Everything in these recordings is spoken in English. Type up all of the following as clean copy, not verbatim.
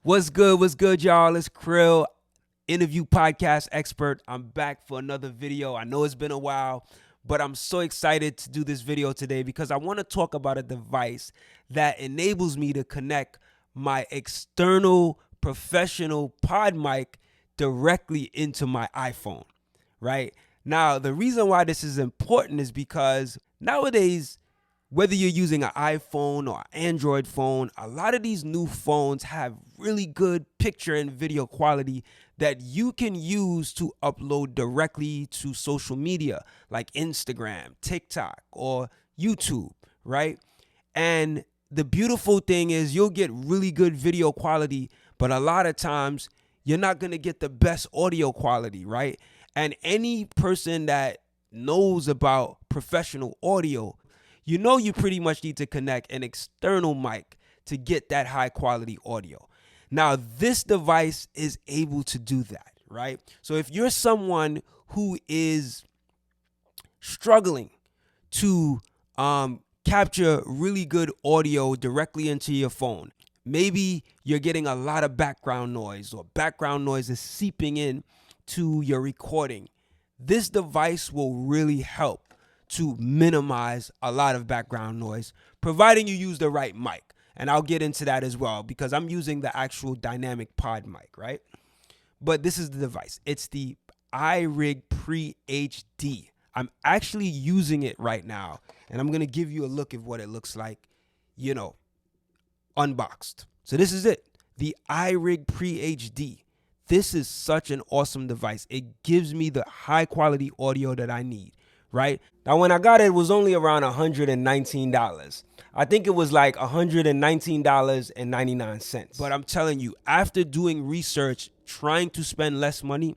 What's good? What's good, y'all? It's Cril, interview podcast expert. I'm back for another video. I know it's been a while, but I'm so excited to do this video today because I want to talk about a device that enables me to connect my external professional pod mic directly into my iPhone, right? Now, the reason why this is important is because nowadays, whether you're using an iPhone or an Android phone, a lot of these new phones have really good picture and video quality that you can use to upload directly to social media like Instagram, TikTok, or YouTube, right? And the beautiful thing is you'll get really good video quality, but a lot of times you're not going to get the best audio quality, right? And any person that knows about professional audio, you know you pretty much need to connect an external mic to get that high quality audio. Now, this device is able to do that, right? So if you're someone who is struggling to capture really good audio directly into your phone, maybe you're getting a lot of background noise or background noise is seeping in to your recording, this device will really help to minimize a lot of background noise, providing you use the right mic. And I'll get into that as well because I'm using the actual dynamic pod mic, right? But this is the device. It's the iRig Pre HD. I'm actually using it right now, and I'm going to give you a look at what it looks like, unboxed. So this is it, the iRig Pre HD. This is such an awesome device. It gives me the high quality audio that I need. Right? Now, when I got it, it was only around $119. I think it was like $119.99. But I'm telling you, after doing research, trying to spend less money,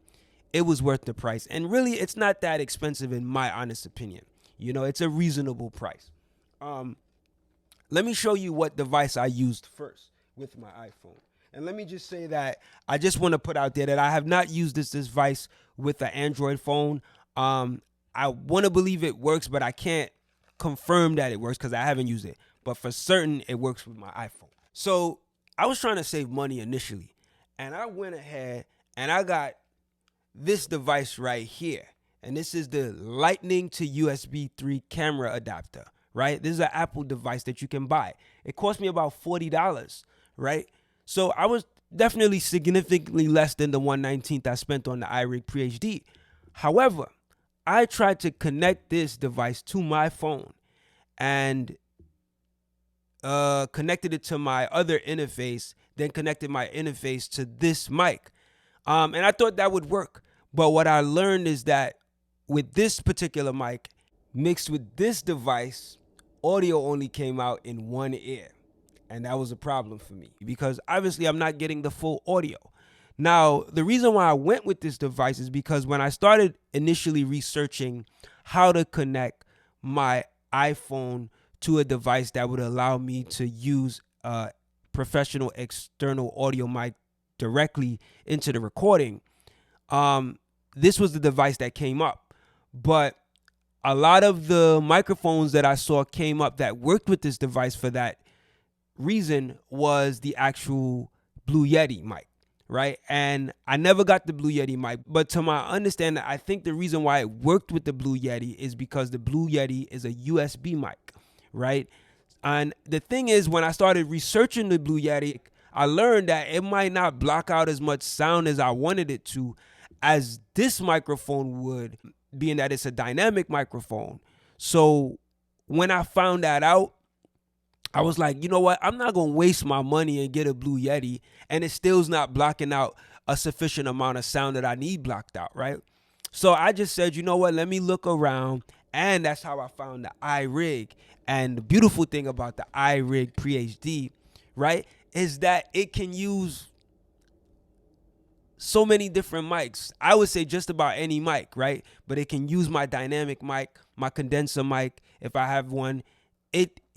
it was worth the price. And really, it's not that expensive in my honest opinion. It's a reasonable price. Let me show you what device I used first with my iPhone. And let me just say that I just want to put out there that I have not used this device with an Android phone. I want to believe it works, but I can't confirm that it works because I haven't used it. But for certain, it works with my iPhone. So I was trying to save money initially, and I went ahead and I got this device right here. And this is the Lightning to USB 3 camera adapter, right? This is an Apple device that you can buy. It cost me about $40, right? So I was definitely significantly less than the $119 I spent on the iRig Pre HD. However, I tried to connect this device to my phone and connected it to my other interface, then connected my interface to this mic. And I thought that would work. But what I learned is that with this particular mic mixed with this device, audio only came out in one ear. And that was a problem for me because obviously I'm not getting the full audio. Now, the reason why I went with this device is because when I started initially researching how to connect my iPhone to a device that would allow me to use a professional external audio mic directly into the recording, this was the device that came up. But a lot of the microphones that I saw came up that worked with this device for that reason was the actual Blue Yeti mic. Right. And I never got the Blue Yeti mic. But to my understanding, I think the reason why it worked with the Blue Yeti is because the Blue Yeti is a USB mic. Right. And the thing is, when I started researching the Blue Yeti, I learned that it might not block out as much sound as I wanted it to, as this microphone would, being that it's a dynamic microphone. So when I found that out, I was like, you know what? I'm not going to waste my money and get a Blue Yeti, and it still's not blocking out a sufficient amount of sound that I need blocked out, right? So I just said, you know what? Let me look around, and that's how I found the iRig. And the beautiful thing about the iRig Pre HD, right, is that it can use so many different mics. I would say just about any mic, right? But it can use my dynamic mic, my condenser mic, if I have one.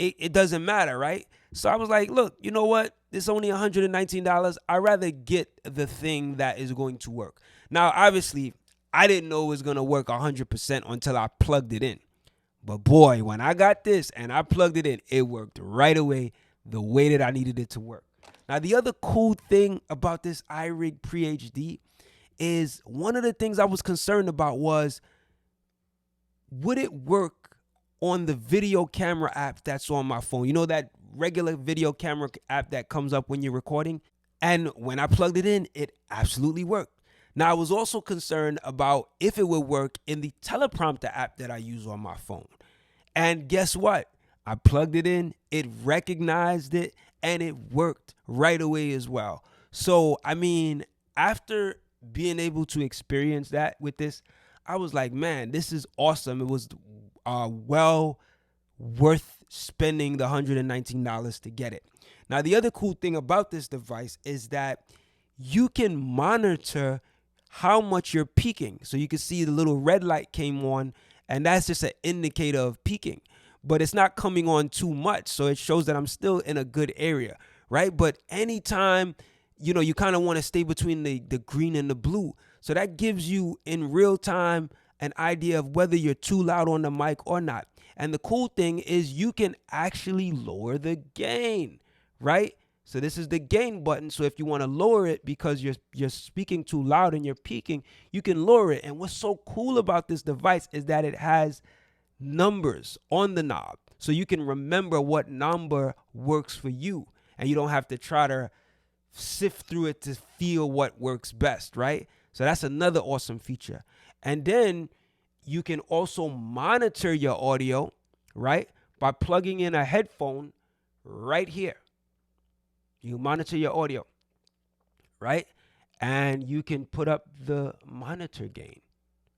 It doesn't matter, right? So I was like, look, you know what? It's only $119. I'd rather get the thing that is going to work. Now, obviously, I didn't know it was going to work 100% until I plugged it in. But boy, when I got this and I plugged it in, it worked right away the way that I needed it to work. Now, the other cool thing about this iRig Pre-HD is one of the things I was concerned about was, would it work on the video camera app that's on my phone? You know, that regular video camera app that comes up when you're recording? And when I plugged it in, it absolutely worked. Now, I was also concerned about if it would work in the teleprompter app that I use on my phone. And guess what? I plugged it in, it recognized it, and it worked right away as well. So, I mean, after being able to experience that with this, I was like, man, this is awesome. It was well worth spending the $119 to get it. Now, the other cool thing about this device is that you can monitor how much you're peaking. So you can see the little red light came on, and that's just an indicator of peaking. But it's not coming on too much, so it shows that I'm still in a good area, right? But anytime, you know, you kind of want to stay between the green and the blue. So that gives you in real time an idea of whether you're too loud on the mic or not. And the cool thing is you can actually lower the gain, right? So this is the gain button. So if you want to lower it because you're speaking too loud and you're peaking, you can lower it. And what's so cool about this device is that it has numbers on the knob. So you can remember what number works for you. And you don't have to try to sift through it to feel what works best, right? So that's another awesome feature. And then you can also monitor your audio, right? By plugging in a headphone right here. You monitor your audio, right? And you can put up the monitor gain,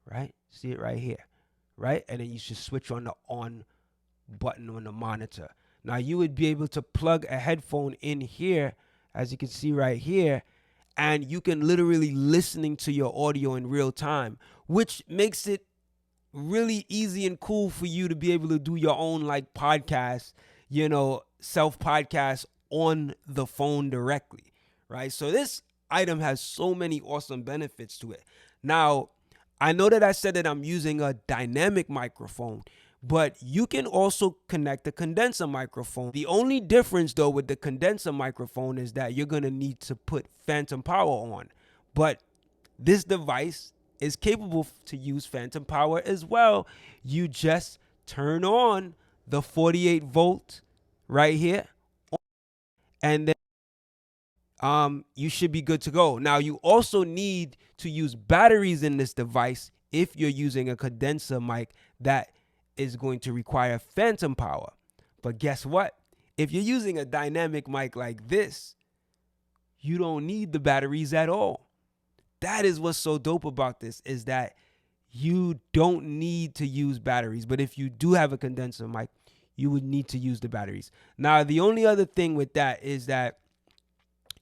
right? See it right here, right? And then you should switch on the on button on the monitor. Now you would be able to plug a headphone in here, as you can see right here, and you can literally listening to your audio in real time, which makes it really easy and cool for you to be able to do your own like podcast, you know, self podcast on the phone directly, right? So this item has so many awesome benefits to it. Now, I know that I said that I'm using a dynamic microphone, but you can also connect a condenser microphone. The only difference though with the condenser microphone is that you're going to need to put phantom power on. But this device is capable to use phantom power as well. You just turn on the 48 volt right here, and then you should be good to go. Now, you also need to use batteries in this device if you're using a condenser mic that is going to require phantom power. But guess what? If you're using a dynamic mic like this, you don't need the batteries at all. That is what's so dope about this, is that you don't need to use batteries. But if you do have a condenser mic, you would need to use the batteries. Now, the only other thing with that is that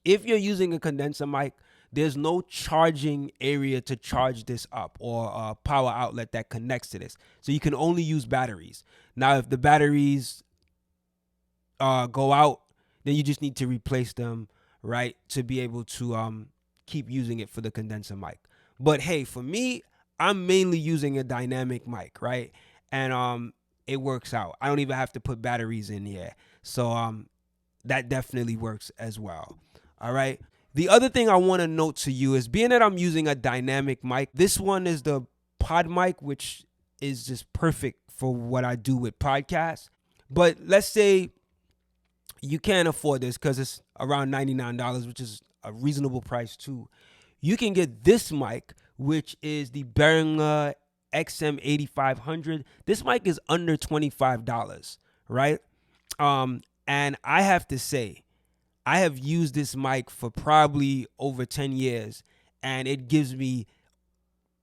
if you're using a condenser mic, there's no charging area to charge this up, or a power outlet that connects to this. So you can only use batteries. Now, if the batteries go out, then you just need to replace them, right, to be able to keep using it for the condenser mic. But hey, for me, I'm mainly using a dynamic mic, right? And it works out. I don't even have to put batteries in here. So that definitely works as well. All right. The other thing I want to note to you is, being that I'm using a dynamic mic, this one is the pod mic, which is just perfect for what I do with podcasts. But let's say you can't afford this because it's around $99, which is a reasonable price too. You can get this mic, which is the Behringer XM8500. This mic is under $25, right? And I have to say, I have used this mic for probably over 10 years, and it gives me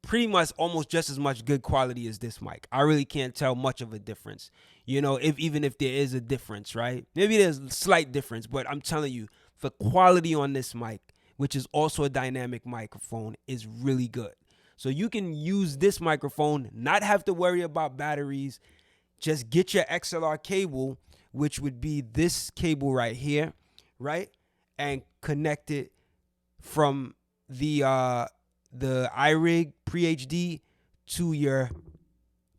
pretty much almost just as much good quality as this mic. I really can't tell much of a difference, you know, even if there is a difference, right? Maybe there's a slight difference, but I'm telling you, the quality on this mic, which is also a dynamic microphone, is really good. So you can use this microphone, not have to worry about batteries. Just get your XLR cable, which would be this cable right here, right? And connect it from the iRig Pre-HD to your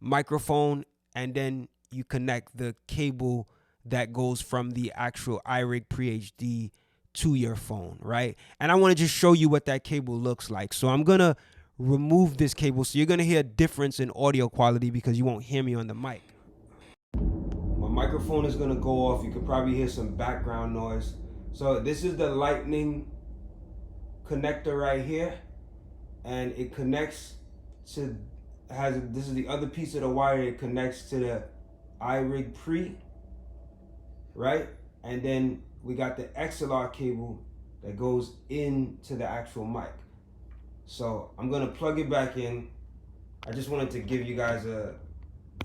microphone, and then you connect the cable that goes from the actual iRig Pre-HD to your phone, right? And I want to just show you what that cable looks like. So I'm going to remove this cable. So you're going to hear a difference in audio quality because you won't hear me on the mic. My microphone is going to go off. You could probably hear some background noise. So this is the lightning connector right here, and it connects to, this is the other piece of the wire. It connects to the iRig pre, right? And then we got the XLR cable that goes into the actual mic. So I'm gonna plug it back in. I just wanted to give you guys a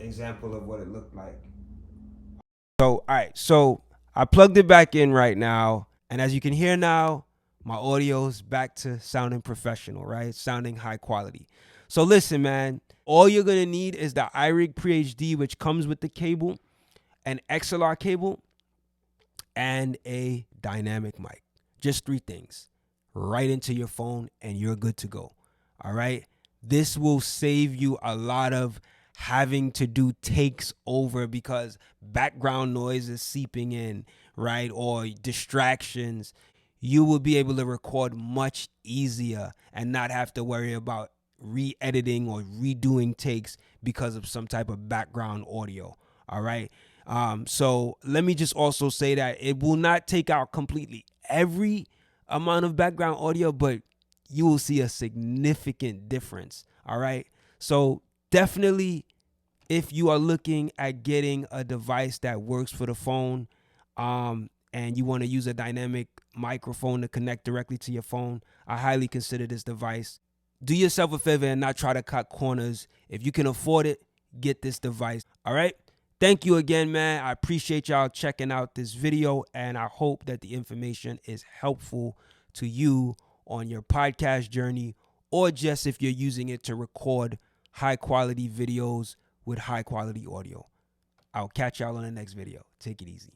example of what it looked like. So, all right, so I plugged it back in right now, and as you can hear now, my audio's back to sounding professional, right? Sounding high quality. So listen, man, all you're gonna need is the iRig Pre HD, which comes with the cable, an XLR cable, and a dynamic mic. Just 3 things. Right into your phone, and you're good to go. All right? This will save you a lot of having to do takes over because background noise is seeping in, right? Or distractions. You will be able to record much easier and not have to worry about re-editing or redoing takes because of some type of background audio. All right? So let me just also say that it will not take out completely every amount of background audio, but you will see a significant difference. All right. So definitely, if you are looking at getting a device that works for the phone, and you want to use a dynamic microphone to connect directly to your phone, I highly consider this device. Do yourself a favor and not try to cut corners. If you can afford it, get this device. All right. Thank you again, man. I appreciate y'all checking out this video, and I hope that the information is helpful to you on your podcast journey, or just if you're using it to record high quality videos with high quality audio. I'll catch y'all on the next video. Take it easy.